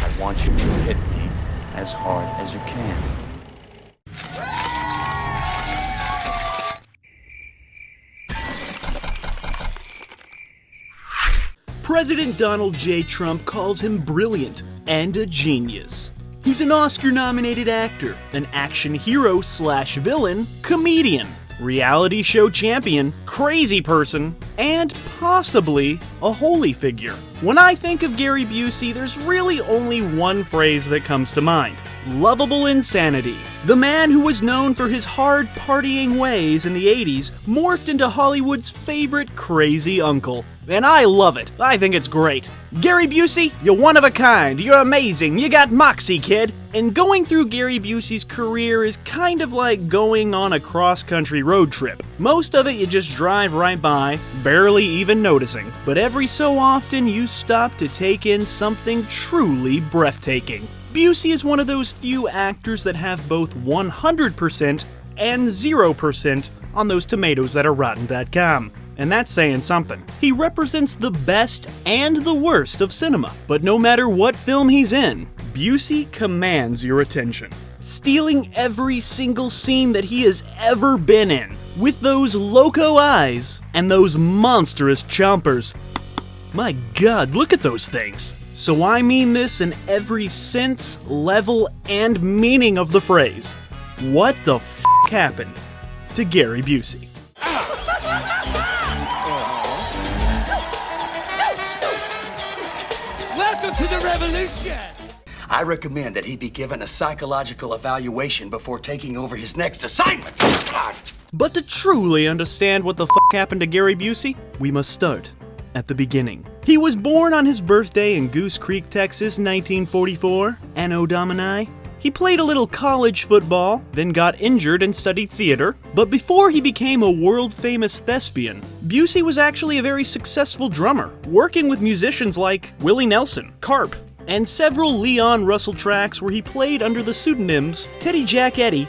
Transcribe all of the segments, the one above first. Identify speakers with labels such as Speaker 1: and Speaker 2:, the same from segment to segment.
Speaker 1: I want you to hit me as hard as you can.
Speaker 2: President Donald J. Trump calls him brilliant and a genius. He's an Oscar-nominated actor, an action hero slash villain, comedian, reality show champion, crazy person, and possibly a holy figure. When I think of Gary Busey, there's really only one phrase that comes to mind: lovable insanity. The man who was known for his hard partying ways in the 80s morphed into Hollywood's favorite crazy uncle. And I love it. I think it's great. Gary Busey, you're one of a kind. You're amazing. You got moxie, kid. And going through Gary Busey's career is kind of like going on a cross-country road trip. Most of it you just drive right by, barely even noticing. But every so often you stop to take in something truly breathtaking. Busey is one of those few actors that have both 100% and 0% on those tomatoes that are rotten.com. And that's saying something. He represents the best and the worst of cinema. But no matter what film he's in, Busey commands your attention, stealing every single scene that he has ever been in, with those loco eyes and those monstrous chompers. My God, look at those things. So I mean this in every sense, level, and meaning of the phrase. What the f*** happened to Gary Busey?
Speaker 3: Welcome to the revolution!
Speaker 4: I recommend that he be given a psychological evaluation before taking over his next assignment. God.
Speaker 2: But to truly understand what the f*** happened to Gary Busey, we must start at the beginning. He was born on his birthday in Goose Creek, Texas, 1944, Anno Domini. He played a little college football, then got injured and studied theater. But before he became a world-famous thespian, Busey was actually a very successful drummer, working with musicians like Willie Nelson, Carp, and several Leon Russell tracks where he played under the pseudonyms Teddy Jack Eddy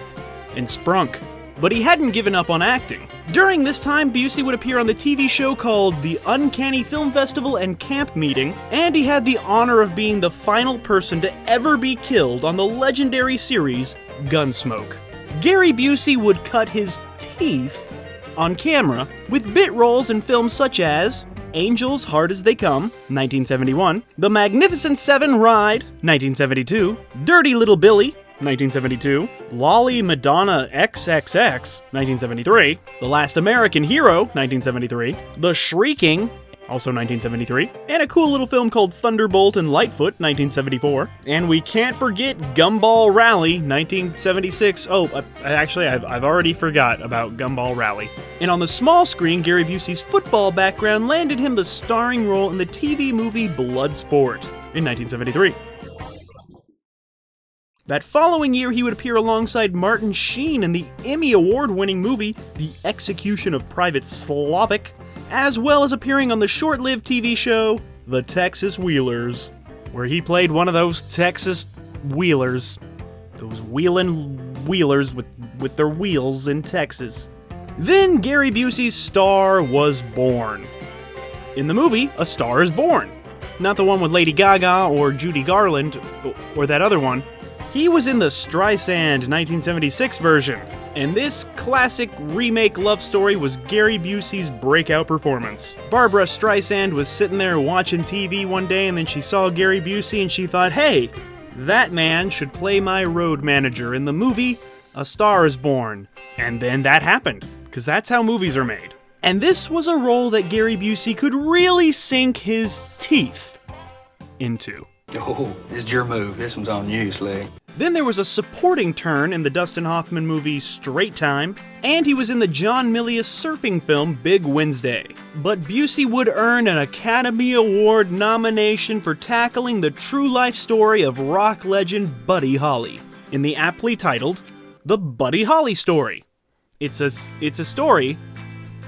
Speaker 2: and Sprunk. But he hadn't given up on acting. During this time, Busey would appear on the TV show called The Uncanny Film Festival and Camp Meeting, and he had the honor of being the final person to ever be killed on the legendary series Gunsmoke. Gary Busey would cut his teeth on camera with bit roles in films such as Angels Hard as They Come, 1971, The Magnificent Seven Ride, 1972, Dirty Little Billy, 1972, Lolly Madonna XXX, 1973, The Last American Hero, 1973, The Shrieking, also 1973, and a cool little film called Thunderbolt and Lightfoot, 1974, and we can't forget Gumball Rally, 1976. I've already forgot about Gumball Rally. And on the small screen, Gary Busey's football background landed him the starring role in the TV movie Bloodsport in 1973. That following year, he would appear alongside Martin Sheen in the Emmy Award-winning movie The Execution of Private Slavic, as well as appearing on the short-lived TV show The Texas Wheelers, where he played one of those Texas wheelers, those wheelin' wheelers with their wheels in Texas. Then Gary Busey's star was born. In the movie, A Star is Born. Not the one with Lady Gaga or Judy Garland, or that other one. He was in the Streisand 1976 version, and this classic remake love story was Gary Busey's breakout performance. Barbra Streisand was sitting there watching TV one day, and then she saw Gary Busey and she thought, hey, that man should play my road manager in the movie A Star is Born. And then that happened, because that's how movies are made. And this was a role that Gary Busey could really sink his teeth into.
Speaker 5: Oh, this is your move. This one's on you, Slick.
Speaker 2: Then there was a supporting turn in the Dustin Hoffman movie Straight Time, and he was in the John Milius surfing film Big Wednesday. But Busey would earn an Academy Award nomination for tackling the true life story of rock legend Buddy Holly, in the aptly titled The Buddy Holly Story. It's a story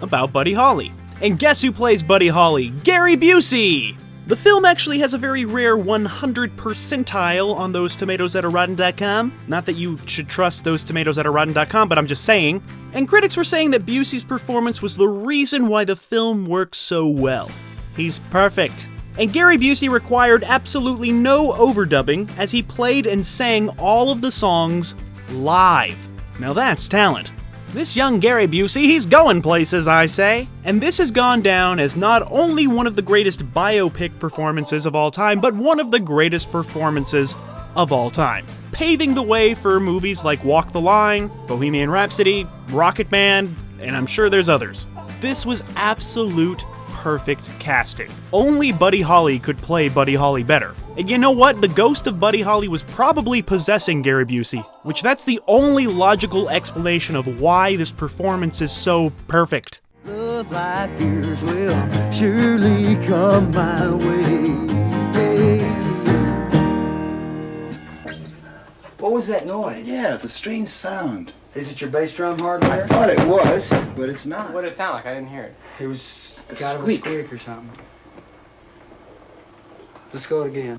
Speaker 2: about Buddy Holly. And guess who plays Buddy Holly? Gary Busey! The film actually has a very rare 100 percentile on those tomatoes that are rotten.com. Not that you should trust those tomatoes that are rotten.com, but I'm just saying. And critics were saying that Busey's performance was the reason why the film works so well. He's perfect. And Gary Busey required absolutely no overdubbing as he played and sang all of the songs live. Now that's talent. This young Gary Busey, he's going places, I say. And this has gone down as not only one of the greatest biopic performances of all time, but one of the greatest performances of all time, paving the way for movies like Walk the Line, Bohemian Rhapsody, Rocketman, and I'm sure there's others. This was absolute perfect casting. Only Buddy Holly could play Buddy Holly better. And you know what? The ghost of Buddy Holly was probably possessing Gary Busey, which that's the only logical explanation of why this performance is so perfect.
Speaker 3: Love like yours will surely come my way.
Speaker 6: What was that noise?
Speaker 7: Yeah, it's a strange sound.
Speaker 6: Is it your bass drum
Speaker 7: I
Speaker 6: hardware?
Speaker 7: thought it was, but it's not.
Speaker 8: What did it sound like? I didn't hear it.
Speaker 6: It was
Speaker 7: A
Speaker 6: kind of a
Speaker 7: squeak.
Speaker 6: squeak or something. Let's go again.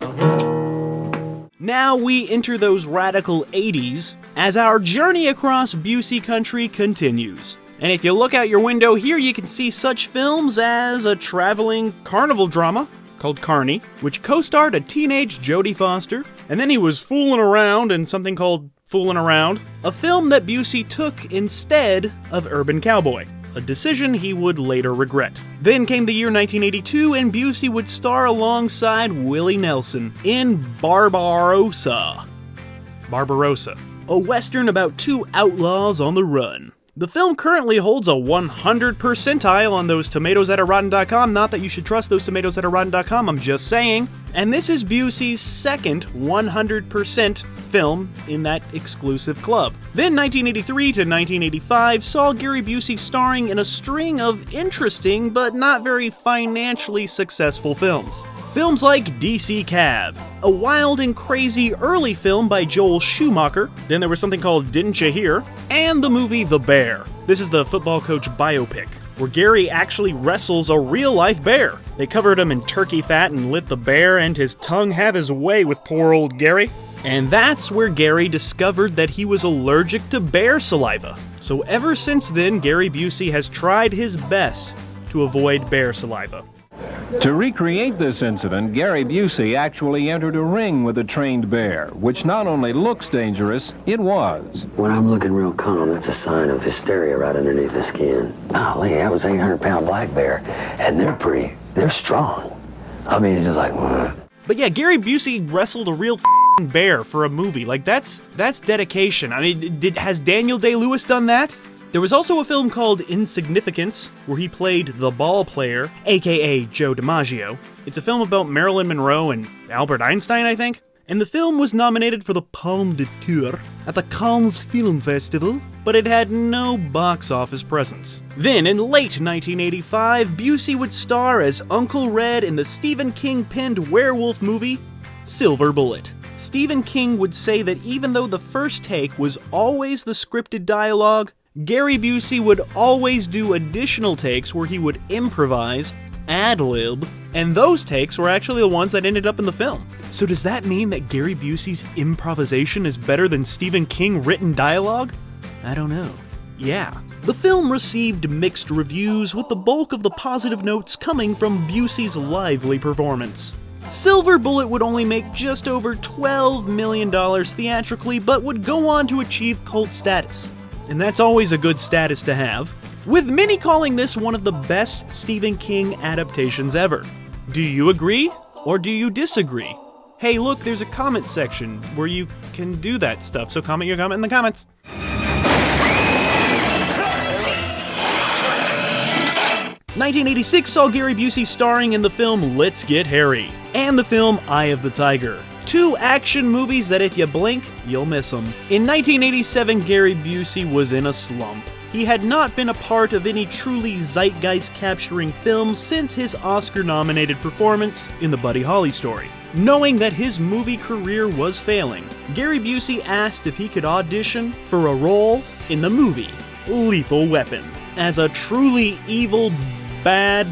Speaker 2: Now we enter those radical 80s as our journey across Busey country continues. And if you look out your window here, you can see such films as a traveling carnival drama called Carney, which co-starred a teenage Jodie Foster, and then he was fooling around in something called Foolin' Around, a film that Busey took instead of Urban Cowboy, a decision he would later regret. Then came the year 1982, and Busey would star alongside Willie Nelson in Barbarossa, a western about two outlaws on the run. The film currently holds a 100 percentile on those tomatoes at rotten.com. Not that you should trust those tomatoes at rotten.com, I'm just saying. And this is Busey's second 100% film in that exclusive club. Then 1983 to 1985 saw Gary Busey starring in a string of interesting but not very financially successful films. Films like DC Cab, a wild and crazy early film by Joel Schumacher, then there was something called Didn't Ya Hear, and the movie The Bear. This is the football coach biopic, where Gary actually wrestles a real-life bear. They covered him in turkey fat and let the bear and his tongue have his way with poor old Gary. And that's where Gary discovered that he was allergic to bear saliva. So ever since then, Gary Busey has tried his best to avoid bear saliva.
Speaker 9: To recreate this incident, Gary Busey actually entered a ring with a trained bear, which not only looks dangerous, it was.
Speaker 10: When I'm looking real calm, that's a sign of hysteria right underneath the skin. Golly, that was 800-pound black bear, and they're strong. I mean, it's just like,
Speaker 2: But yeah, Gary Busey wrestled a real bear for a movie. Like, that's dedication. I mean, has Daniel Day-Lewis done that? There was also a film called Insignificance, where he played the ball player, aka Joe DiMaggio. It's a film about Marilyn Monroe and Albert Einstein, I think. And the film was nominated for the Palme d'Or at the Cannes Film Festival, but it had no box office presence. Then, in late 1985, Busey would star as Uncle Red in the Stephen King-penned werewolf movie, Silver Bullet. Stephen King would say that even though the first take was always the scripted dialogue, Gary Busey would always do additional takes where he would improvise, ad-lib, and those takes were actually the ones that ended up in the film. So does that mean that Gary Busey's improvisation is better than Stephen King written dialogue? I don't know. Yeah. The film received mixed reviews, with the bulk of the positive notes coming from Busey's lively performance. Silver Bullet would only make just over $12 million theatrically, but would go on to achieve cult status. And that's always a good status to have, with many calling this one of the best Stephen King adaptations ever. Do you agree, or do you disagree? Hey, look, there's a comment section where you can do that stuff, so comment your comment in the comments. 1986 saw Gary Busey starring in the film Let's Get Harry, and the film Eye of the Tiger. Two action movies that if you blink, you'll miss them. In 1987, Gary Busey was in a slump. He had not been a part of any truly zeitgeist-capturing films since his Oscar-nominated performance in The Buddy Holly Story. Knowing that his movie career was failing, Gary Busey asked if he could audition for a role in the movie Lethal Weapon as a truly evil, bad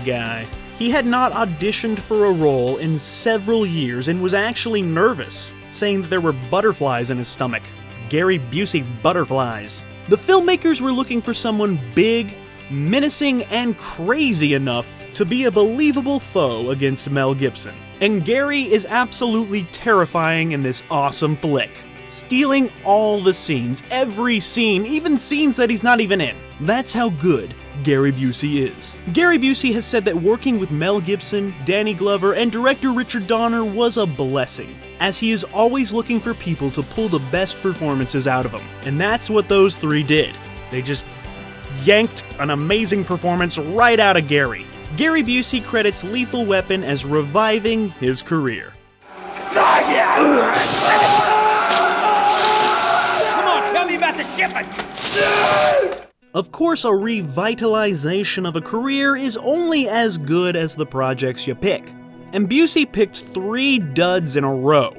Speaker 2: guy. He had not auditioned for a role in several years and was actually nervous, saying that there were butterflies in his stomach. Gary Busey butterflies. The filmmakers were looking for someone big, menacing and crazy enough to be a believable foe against Mel Gibson. And Gary is absolutely terrifying in this awesome flick, stealing all the scenes, every scene, even scenes that he's not even in. That's how good Gary Busey is. Gary Busey has said that working with Mel Gibson, Danny Glover, and director Richard Donner was a blessing, as he is always looking for people to pull the best performances out of him. And that's what those three did. They just yanked an amazing performance right out of Gary. Gary Busey credits Lethal Weapon as reviving his career.
Speaker 4: Come on, tell me about the shipment!
Speaker 2: Of course, a revitalization of a career is only as good as the projects you pick. And Busey picked 3 duds in a row: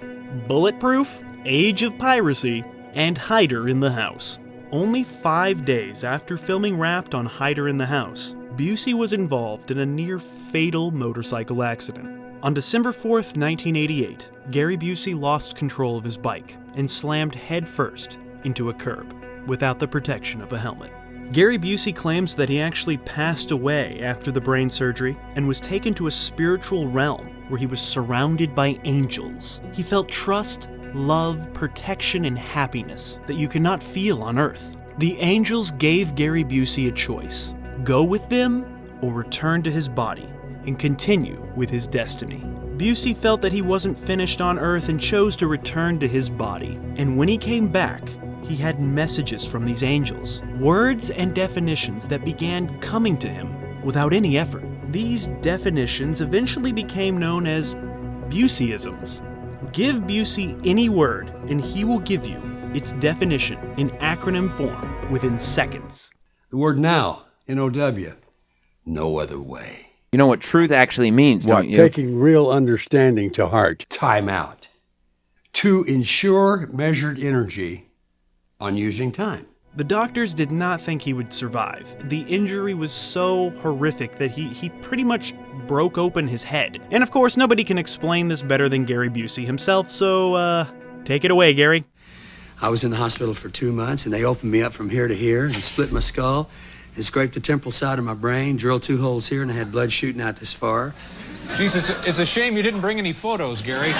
Speaker 2: Bulletproof, Age of Piracy, and Hider in the House. Only 5 days after filming wrapped on Hider in the House, Busey was involved in a near-fatal motorcycle accident. On December 4th, 1988, Gary Busey lost control of his bike and slammed headfirst into a curb without the protection of a helmet. Gary Busey claims that he actually passed away after the brain surgery and was taken to a spiritual realm where he was surrounded by angels. He felt trust, love, protection, and happiness that you cannot feel on Earth. The angels gave Gary Busey a choice: go with them or return to his body and continue with his destiny. Busey felt that he wasn't finished on Earth and chose to return to his body. And when he came back, he had messages from these angels, words and definitions that began coming to him without any effort. These definitions eventually became known as Buseyisms. Give Busey any word and he will give you its definition in acronym form within seconds.
Speaker 8: The word now, N-O-W, no other way.
Speaker 11: You know what truth actually means, don't you?
Speaker 8: Taking real understanding to heart. Time out. To ensure measured energy on using time.
Speaker 2: The doctors did not think he would survive. The injury was so horrific that he pretty much broke open his head. And of course, nobody can explain this better than Gary Busey himself, so take it away, Gary.
Speaker 4: I was in the hospital for 2 months, and they opened me up from here to here and split my skull and scraped the temporal side of my brain, drilled 2 holes here, and I had blood shooting out this far.
Speaker 12: Jesus, it's a shame you didn't bring any photos, Gary.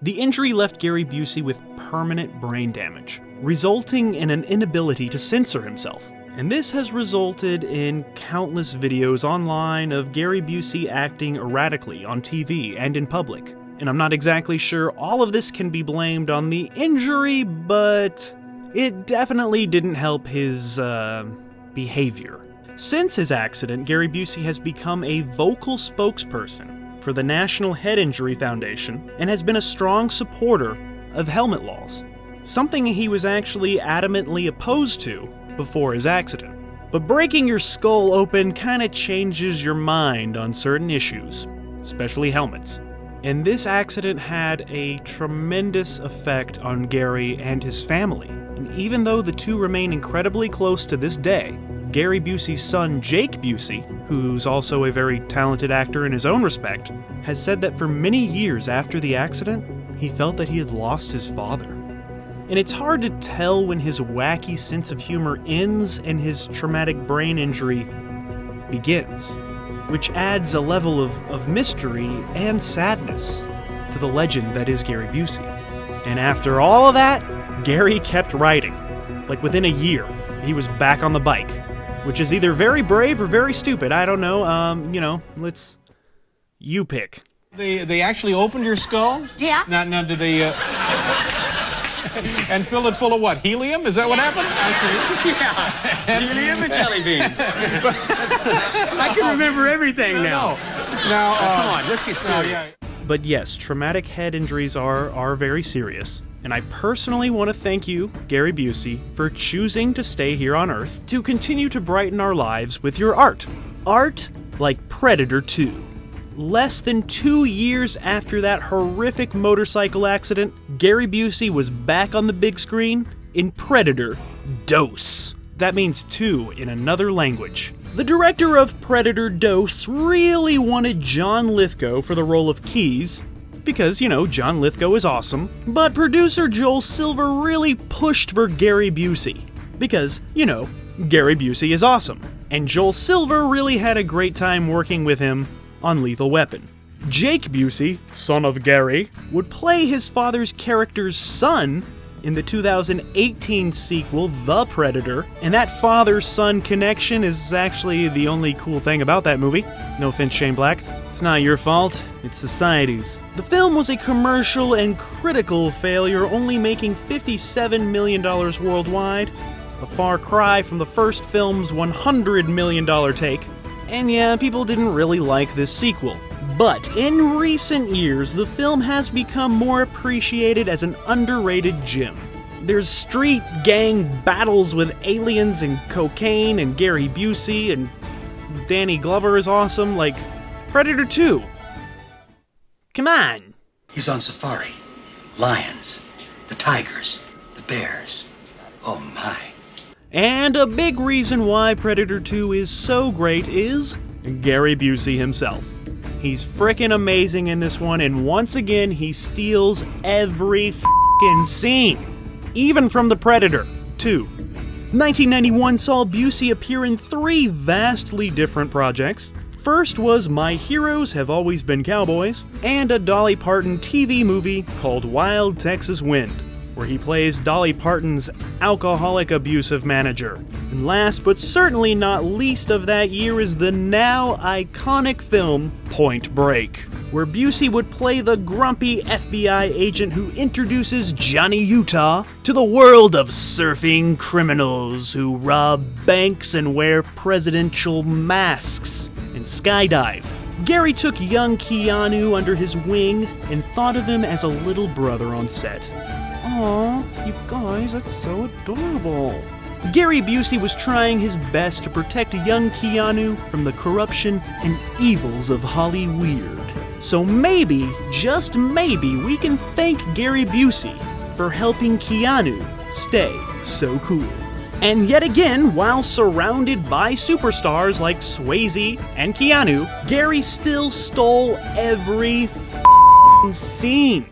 Speaker 2: The injury left Gary Busey with permanent brain damage, resulting in an inability to censor himself. And this has resulted in countless videos online of Gary Busey acting erratically on TV and in public. And I'm not exactly sure all of this can be blamed on the injury, but it definitely didn't help his, behavior. Since his accident, Gary Busey has become a vocal spokesperson for the National Head Injury Foundation and has been a strong supporter of helmet laws, something he was actually adamantly opposed to before his accident. But breaking your skull open kinda changes your mind on certain issues, especially helmets. And this accident had a tremendous effect on Gary and his family. And even though the two remain incredibly close to this day, Gary Busey's son, Jake Busey, who's also a very talented actor in his own respect, has said that for many years after the accident, he felt that he had lost his father. And it's hard to tell when his wacky sense of humor ends and his traumatic brain injury begins, which adds a level of mystery and sadness to the legend that is Gary Busey. And after all of that, Gary kept writing. Like within a year, he was back on the bike, which is either very brave or very stupid. I don't know. You pick.
Speaker 12: They actually opened your skull?
Speaker 13: Yeah.
Speaker 12: Now did they, and fill it full of what? Helium? Is that what happened? I see.
Speaker 4: Yeah. Helium and jelly beans. I can remember everything now.
Speaker 12: Now,
Speaker 4: come on, let's get serious.
Speaker 2: But yes, traumatic head injuries are very serious. And I personally want to thank you, Gary Busey, for choosing to stay here on Earth to continue to brighten our lives with your art. Art like Predator 2. Less than 2 years after that horrific motorcycle accident, Gary Busey was back on the big screen in Predator Dos. That means 2 in another language. The director of Predator Dos really wanted John Lithgow for the role of Keyes, because, John Lithgow is awesome, but producer Joel Silver really pushed for Gary Busey, because, Gary Busey is awesome. and Joel Silver really had a great time working with him on Lethal Weapon. Jake Busey, son of Gary, would play his father's character's son in the 2018 sequel, The Predator, and that father-son connection is actually the only cool thing about that movie. No offense, Shane Black. It's not your fault, it's society's. The film was a commercial and critical failure, only making $57 million worldwide, a far cry from the first film's $100 million take. And yeah, people didn't really like this sequel. But in recent years, the film has become more appreciated as an underrated gem. There's street gang battles with aliens and cocaine and Gary Busey, and Danny Glover is awesome, like Predator 2. Come on!
Speaker 4: He's on safari. Lions, the tigers, the bears. Oh my.
Speaker 2: And a big reason why Predator 2 is so great is Gary Busey himself. He's frickin' amazing in this one, and once again, he steals every f***ing scene. Even from The Predator 2. 1991 saw Busey appear in 3 vastly different projects. First was My Heroes Have Always Been Cowboys, and a Dolly Parton TV movie called Wild Texas Wind, where he plays Dolly Parton's alcoholic abusive manager. And last but certainly not least of that year is the now iconic film Point Break, where Busey would play the grumpy FBI agent who introduces Johnny Utah to the world of surfing criminals who rob banks and wear presidential masks and skydive. Gary took young Keanu under his wing and thought of him as a little brother on set. Aw, you guys, that's so adorable. Gary Busey was trying his best to protect young Keanu from the corruption and evils of Hollyweird. So maybe, just maybe, we can thank Gary Busey for helping Keanu stay so cool. And yet again, while surrounded by superstars like Swayze and Keanu, Gary still stole every scene.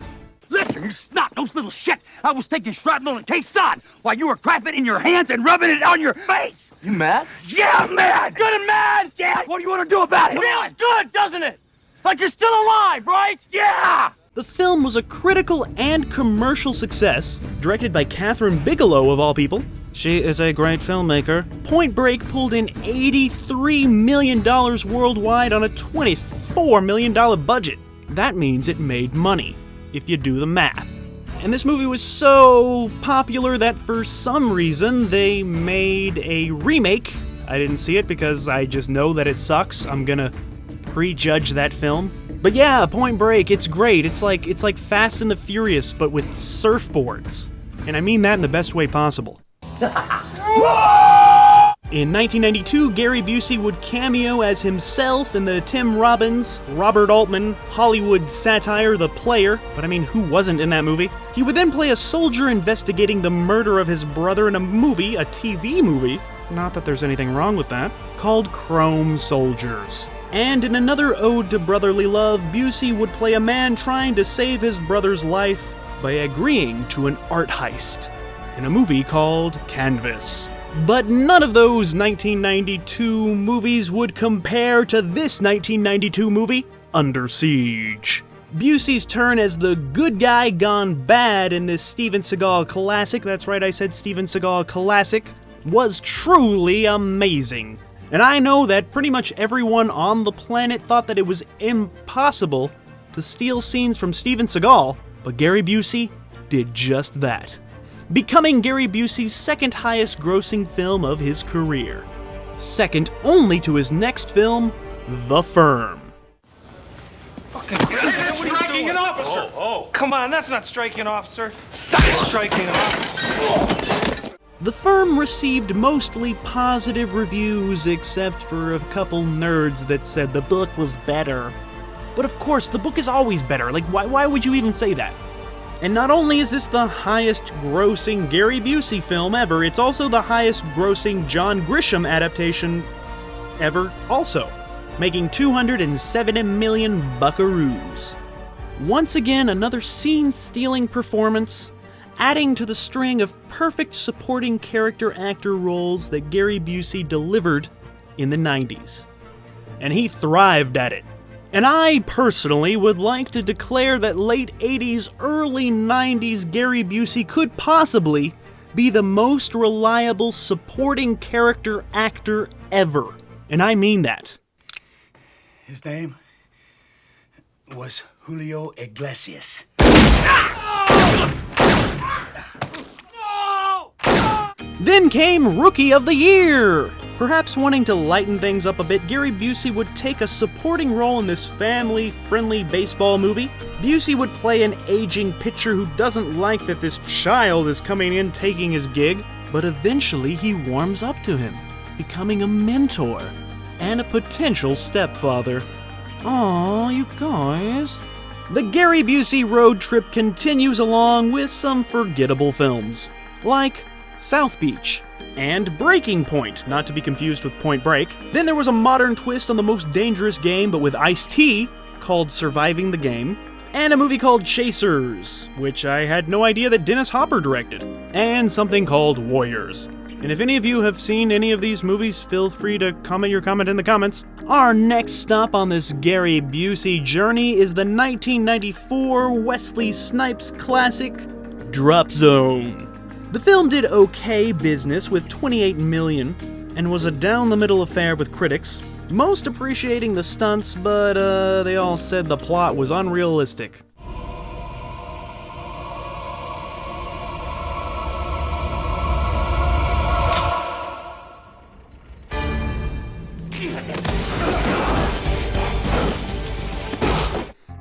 Speaker 13: Listen, you snot-nosed little shit! I was taking shrapnel and K-Sod while you were crapping in your hands and rubbing it on your face! You mad? Yeah, I'm mad! Good and mad! Yeah! What do you want to do about it? Feels good, doesn't it? Like you're still alive, right? Yeah!
Speaker 2: The film was a critical and commercial success, directed by Catherine Bigelow of all people. She is a great filmmaker. Point Break pulled in $83 million worldwide on a $24 million budget. That means it made money, if you do the math. And this movie was so popular that for some reason they made a remake. I didn't see it because I just know that it sucks. I'm gonna prejudge that film. But yeah, Point Break, it's great. It's like Fast and the Furious, but with surfboards. And I mean that in the best way possible. In 1992, Gary Busey would cameo as himself in the Tim Robbins, Robert Altman, Hollywood satire The Player, but I mean, who wasn't in that movie? He would then play a soldier investigating the murder of his brother in a movie, a TV movie, not that there's anything wrong with that, called Chrome Soldiers. And in another ode to brotherly love, Busey would play a man trying to save his brother's life by agreeing to an art heist in a movie called Canvas. But none of those 1992 movies would compare to this 1992 movie, Under Siege. Busey's turn as the good guy gone bad in this Steven Seagal classic, that's right, I said Steven Seagal classic, was truly amazing. And I know that pretty much everyone on the planet thought that it was impossible to steal scenes from Steven Seagal, but Gary Busey did just that, becoming Gary Busey's second highest grossing film of his career, second only to his next film, The Firm.
Speaker 14: That's striking an officer! Oh. Come on, that's not striking an officer. That's striking an officer.
Speaker 2: The Firm received mostly positive reviews, except for a couple nerds that said the book was better. But of course, the book is always better. Like, why would you even say that? And not only is this the highest grossing Gary Busey film ever, it's also the highest grossing John Grisham adaptation ever also, making 270 million buckaroos. Once again, another scene-stealing performance, adding to the string of perfect supporting character actor roles that Gary Busey delivered in the 90s. And he thrived at it. And I personally would like to declare that late 80s, early 90s Gary Busey could possibly be the most reliable supporting character actor ever. And I mean that.
Speaker 15: His name was Julio Iglesias.
Speaker 2: Then came Rookie of the Year! Perhaps wanting to lighten things up a bit, Gary Busey would take a supporting role in this family-friendly baseball movie. Busey would play an aging pitcher who doesn't like that this child is coming in taking his gig, but eventually he warms up to him, becoming a mentor and a potential stepfather. Aw, you guys. The Gary Busey road trip continues along with some forgettable films, like South Beach and Breaking Point, not to be confused with Point Break. Then there was a modern twist on The Most Dangerous Game, but with Ice-T, called Surviving the Game, and a movie called Chasers, which I had no idea that Dennis Hopper directed, and something called Warriors. And if any of you have seen any of these movies, feel free to comment your comment in the comments. Our next stop on this Gary Busey journey is the 1994 Wesley Snipes classic, Drop Zone. The film did okay business with $28 million and was a down-the-middle affair with critics, most appreciating the stunts, but they all said the plot was unrealistic.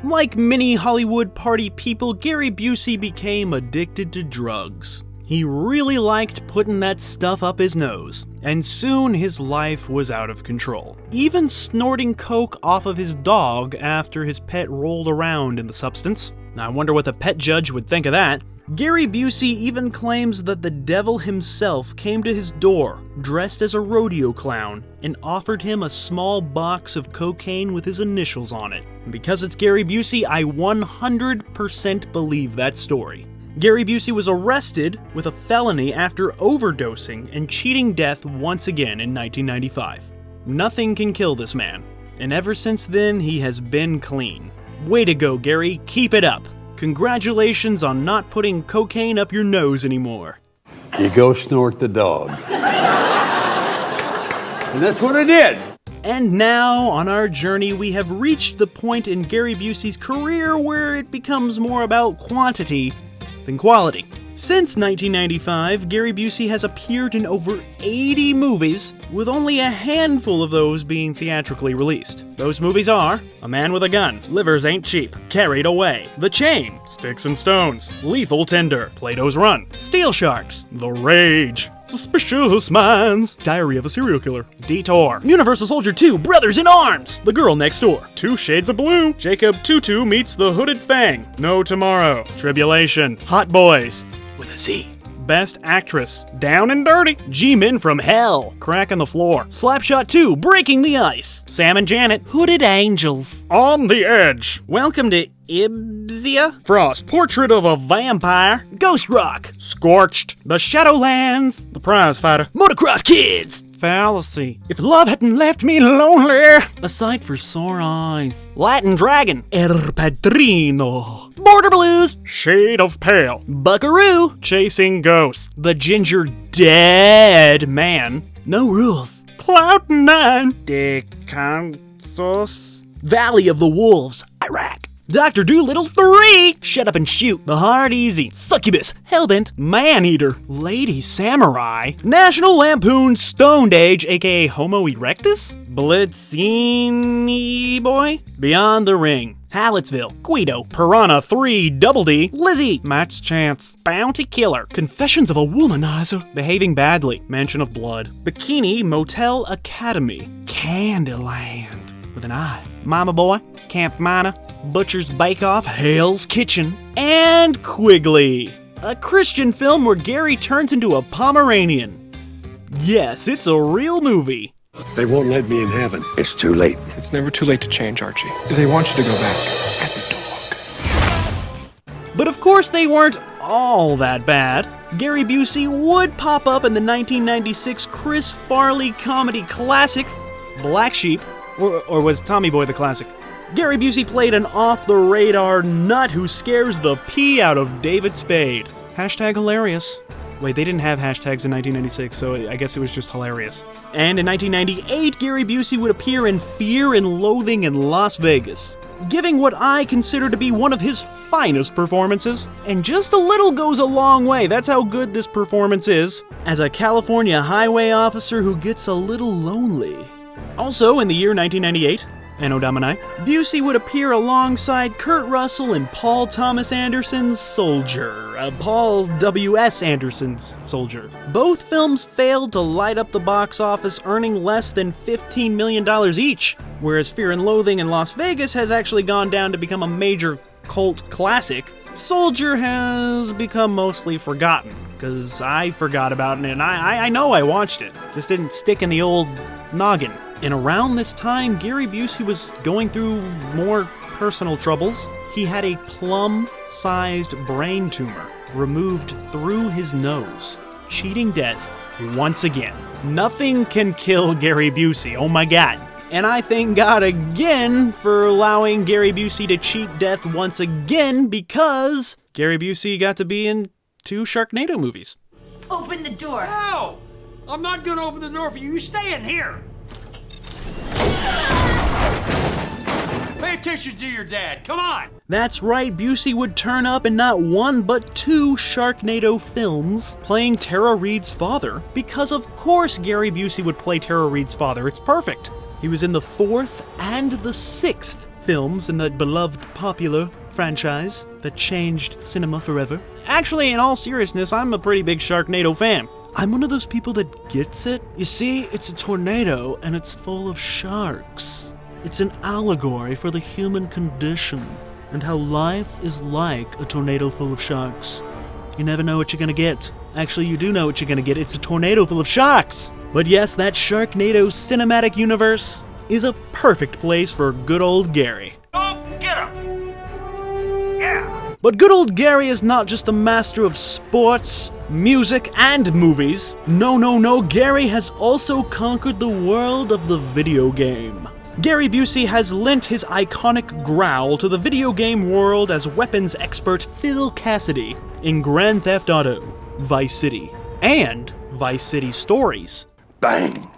Speaker 2: Like many Hollywood party people, Gary Busey became addicted to drugs. He really liked putting that stuff up his nose, and soon his life was out of control. Even snorting coke off of his dog after his pet rolled around in the substance. I wonder what the pet judge would think of that. Gary Busey even claims that the devil himself came to his door, dressed as a rodeo clown, and offered him a small box of cocaine with his initials on it. And because it's Gary Busey, I 100% believe that story. Gary Busey was arrested with a felony after overdosing and cheating death once again in 1995. Nothing can kill this man, and ever since then he has been clean. Way to go, Gary, keep it up. Congratulations on not putting cocaine up your nose anymore.
Speaker 8: You go snort the dog. And that's what I did.
Speaker 2: And now, on our journey, we have reached the point in Gary Busey's career where it becomes more about quantity than quality. Since 1995, Gary Busey has appeared in over 80 movies, with only a handful of those being theatrically released. Those movies are A Man with a Gun, Livers Ain't Cheap, Carried Away, The Chain, Sticks and Stones, Lethal Tender, Plato's Run, Steel Sharks, The Rage, Suspicious Minds, Diary of a Serial Killer, Detour, Universal Soldier 2, Brothers in Arms, The Girl Next Door, 2 Shades of Blue, Jacob Tutu Meets the Hooded Fang, No Tomorrow, Tribulation, Hot Boys, with a Z. Best Actress, Down and Dirty, G-Men from Hell, Crack in the Floor, Slapshot 2, Breaking the Ice, Sam and Janet, Hooded Angels, On the Edge, Welcome to Ibzia, Frost, Portrait of a Vampire, Ghost Rock, Scorched, The Shadowlands, The Prize Fighter, Motocross Kids, Fallacy, If Love Hadn't Left Me Lonely, A Sight for Sore Eyes, Latin Dragon, El Padrino, Border Blues, Shade of Pale, Buckaroo, Chasing Ghosts, The Ginger Dead Man, No Rules, Cloud 9, Descansos, Valley of the Wolves, Iraq, Dr. Dolittle 3, Shut Up and Shoot, The Hard Easy, Succubus, Hellbent, Man-Eater, Lady Samurai, National Lampoon, Stoned Age, aka Homo Erectus, Blitzini Boy, Beyond the Ring, Hallettsville, Guido, Piranha 3, Double D, Lizzie, Matt's Chance, Bounty Killer, Confessions of a Womanizer, Behaving Badly, Mansion of Blood, Bikini Motel Academy, Candyland, with an I, Mama Boy, Camp Mina, Butcher's Bake Off, Hale's Kitchen, and Quigley, a Christian film where Gary turns into a Pomeranian. Yes, it's a real movie.
Speaker 8: They won't let me in heaven. It's too late.
Speaker 12: It's never too late to change, Archie. They want you to go back as a dog.
Speaker 2: But of course they weren't all that bad. Gary Busey would pop up in the 1996 Chris Farley comedy classic, Black Sheep, or was Tommy Boy the classic? Gary Busey played an off-the-radar nut who scares the pee out of David Spade. Hashtag hilarious. Wait, they didn't have hashtags in 1996, so I guess it was just hilarious. And in 1998, Gary Busey would appear in Fear and Loathing in Las Vegas, giving what I consider to be one of his finest performances. And just a little goes a long way. That's how good this performance is, as a California highway officer who gets a little lonely. Also, in the year 1998, Anno Domini, Busey would appear alongside Kurt Russell in Paul Thomas Anderson's Soldier, Paul W.S. Anderson's Soldier. Both films failed to light up the box office, earning less than $15 million each, whereas Fear and Loathing in Las Vegas has actually gone down to become a major cult classic. Soldier has become mostly forgotten, because I forgot about it, and I know I watched it, just didn't stick in the old noggin. And around this time, Gary Busey was going through more personal troubles. He had a plum-sized brain tumor removed through his nose, cheating death once again. Nothing can kill Gary Busey, oh my god. And I thank God again for allowing Gary Busey to cheat death once again, because Gary Busey got to be in 2 Sharknado movies.
Speaker 16: Open the door.
Speaker 13: No! I'm not gonna open the door for you. You stay in here. Pay attention to your dad. Come on.
Speaker 2: That's right, Busey would turn up in not 1 but 2 Sharknado films, playing Tara Reid's father, because of course Gary Busey would play Tara Reid's father. It's perfect. He was in the 4th and the 6th films in that beloved popular franchise that changed cinema forever. Actually, in all seriousness, I'm a pretty big Sharknado fan. I'm one of those people that gets it. You see, it's a tornado and it's full of sharks. It's an allegory for the human condition and how life is like a tornado full of sharks. You never know what you're gonna get. Actually, you do know what you're gonna get. It's a tornado full of sharks. But yes, that Sharknado cinematic universe is a perfect place for good old Gary.
Speaker 13: Go get him. Yeah.
Speaker 2: But good old Gary is not just a master of sports, music, and movies. No, Gary has also conquered the world of the video game. Gary Busey has lent his iconic growl to the video game world as weapons expert Phil Cassidy in Grand Theft Auto, Vice City, and Vice City Stories.
Speaker 8: Bang!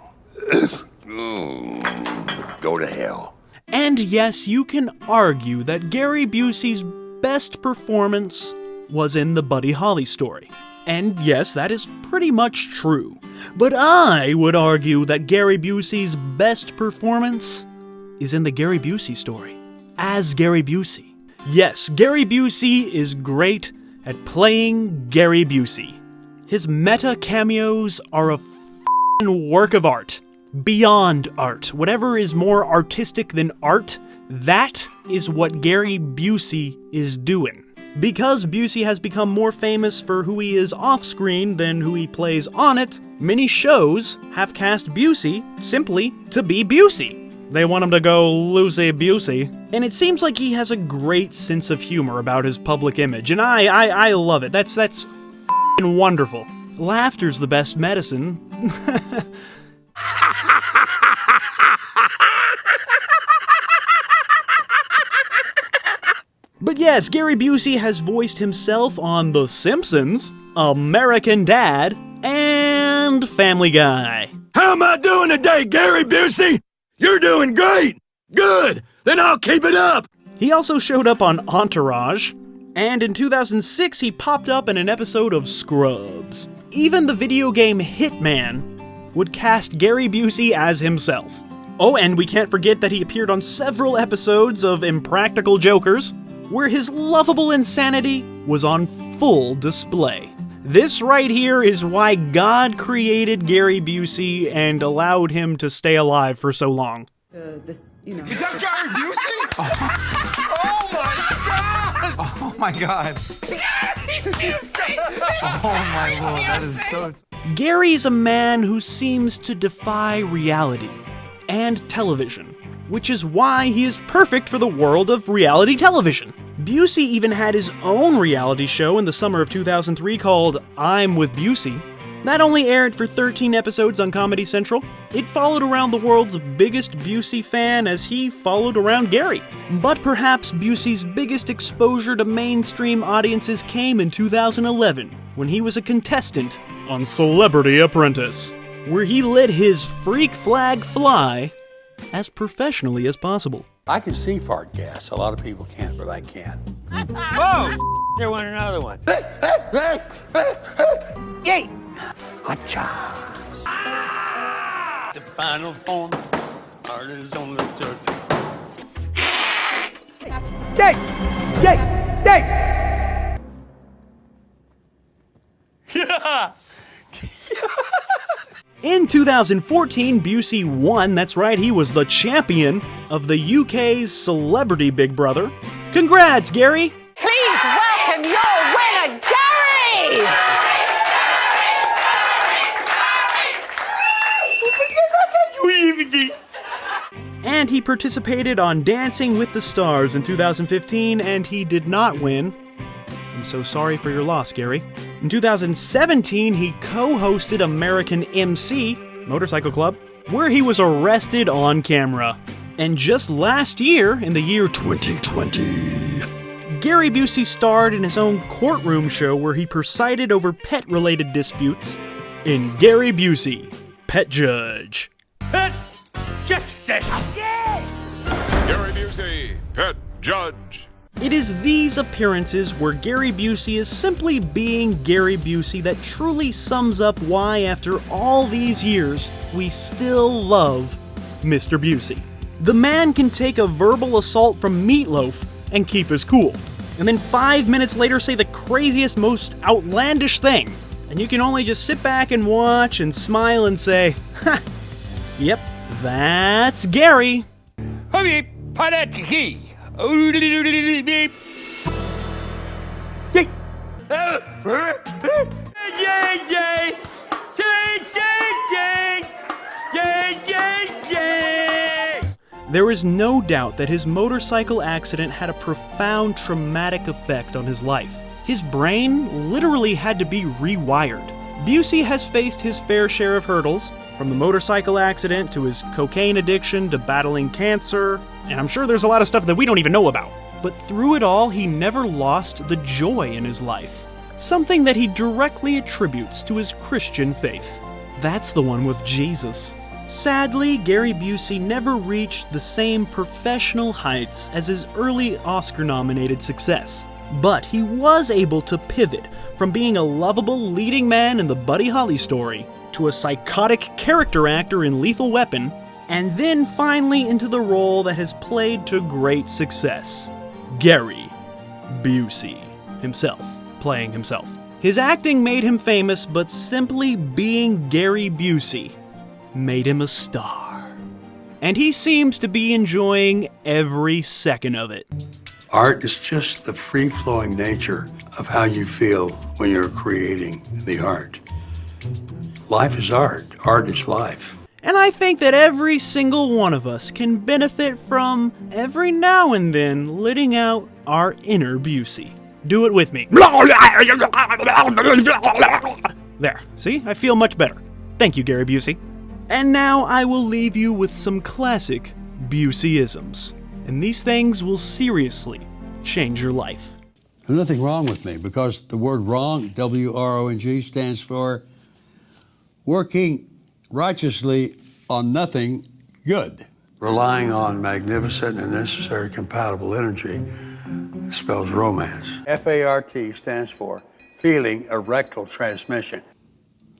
Speaker 8: Go to hell.
Speaker 2: And yes, you can argue that Gary Busey's best performance was in the Buddy Holly story. And yes, that is pretty much true. But I would argue that Gary Busey's best performance is in the Gary Busey story, as Gary Busey. Yes, Gary Busey is great at playing Gary Busey. His meta cameos are a f***ing work of art. Beyond art. Whatever is more artistic than art, that is what Gary Busey is doing. Because Busey has become more famous for who he is off-screen than who he plays on it, many shows have cast Busey simply to be Busey. They want him to go Lucy Busey. And it seems like he has a great sense of humor about his public image, and I love it. That's f***ing wonderful. Laughter's the best medicine. But yes, Gary Busey has voiced himself on The Simpsons, American Dad, and Family Guy.
Speaker 13: How am I doing today, Gary Busey? You're doing great. Good. Then I'll keep it up.
Speaker 2: He also showed up on Entourage, and in 2006 he popped up in an episode of Scrubs. Even the video game Hitman would cast Gary Busey as himself. Oh, and we can't forget that he appeared on several episodes of Impractical Jokers, where his lovable insanity was on full display. This right here is why God created Gary Busey and allowed him to stay alive for so long.
Speaker 12: Is that Gary Busey? Oh my God! Gary Busey! Oh my Lord, that is so...
Speaker 2: Gary's a man who seems to defy reality and television, which is why he is perfect for the world of reality television. Busey even had his own reality show in the summer of 2003 called I'm with Busey. That only aired for 13 episodes on Comedy Central, It followed around the world's biggest Busey fan as he followed around Gary. But perhaps Busey's biggest exposure to mainstream audiences came in 2011, when he was a contestant on Celebrity Apprentice, where he let his freak flag fly as professionally as possible.
Speaker 8: I can see fart gas. A lot of people can't, but I can.
Speaker 13: Whoa! There went another one. Yay!
Speaker 8: Hacha.
Speaker 13: The final form, art is on the turkey.
Speaker 3: Yay! Yay! Yay!
Speaker 13: Yeah!
Speaker 2: In 2014, Busey won. That's right, he was the champion of the UK's Celebrity Big Brother. Congrats, Gary!
Speaker 16: Please welcome your winner, Gary!
Speaker 2: And he participated on Dancing with the Stars in 2015, and he did not win. I'm so sorry for your loss, Gary. In 2017, he co-hosted American MC, Motorcycle Club, where he was arrested on camera. And just last year, in the year 2020, Gary Busey starred in his own courtroom show where he presided over pet-related disputes in Gary Busey, Pet Judge.
Speaker 13: Pet Justice!
Speaker 17: Gary Busey, Pet Judge.
Speaker 2: It is these appearances where Gary Busey is simply being Gary Busey that truly sums up why, after all these years, we still love Mr. Busey. The man can take a verbal assault from Meatloaf and keep his cool, and then 5 minutes later say the craziest, most outlandish thing, and you can only just sit back and watch and smile and say, ha, yep, that's Gary. There is no doubt that his motorcycle accident had a profound traumatic effect on his life. His brain literally had to be rewired. Busey has faced his fair share of hurdles, from the motorcycle accident to his cocaine addiction to battling cancer, and I'm sure there's a lot of stuff that we don't even know about. But through it all, he never lost the joy in his life, something that he directly attributes to his Christian faith. That's the one with Jesus. Sadly, Gary Busey never reached the same professional heights as his early Oscar-nominated success. But he was able to pivot from being a lovable leading man in the Buddy Holly story to a psychotic character actor in Lethal Weapon, and then finally into the role that has played to great success. Gary Busey himself, playing himself. His acting made him famous, but simply being Gary Busey made him a star. And he seems to be enjoying every second of it.
Speaker 8: Art is just the free-flowing nature of how you feel when you're creating the art. Life is art. Art is life.
Speaker 2: And I think that every single one of us can benefit from, every now and then, letting out our inner Busey. Do it with me. There. See? I feel much better. Thank you, Gary Busey. And now I will leave you with some classic Buseyisms. And these things will seriously change your life.
Speaker 8: There's nothing wrong with me, because the word wrong, W-R-O-N-G, stands for working righteously on nothing good. Relying on magnificent and necessary compatible energy spells romance. F-A-R-T stands for feeling erectile transmission.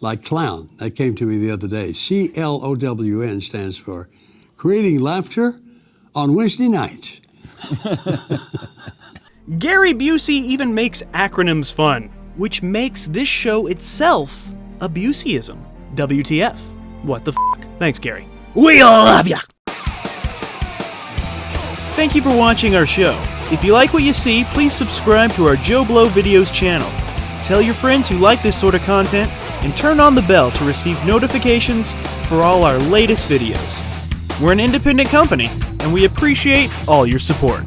Speaker 8: Like clown, that came to me the other day. C-L-O-W-N stands for creating laughter on Wednesday nights.
Speaker 2: Gary Busey even makes acronyms fun, which makes this show itself a Buseyism. WTF. What the f***? Thanks, Gary. We love ya! Thank you for watching our show. If you like what you see, please subscribe to our JoBlo Videos channel. Tell your friends who like this sort of content, and turn on the bell to receive notifications for all our latest videos. We're an independent company, and we appreciate all your support.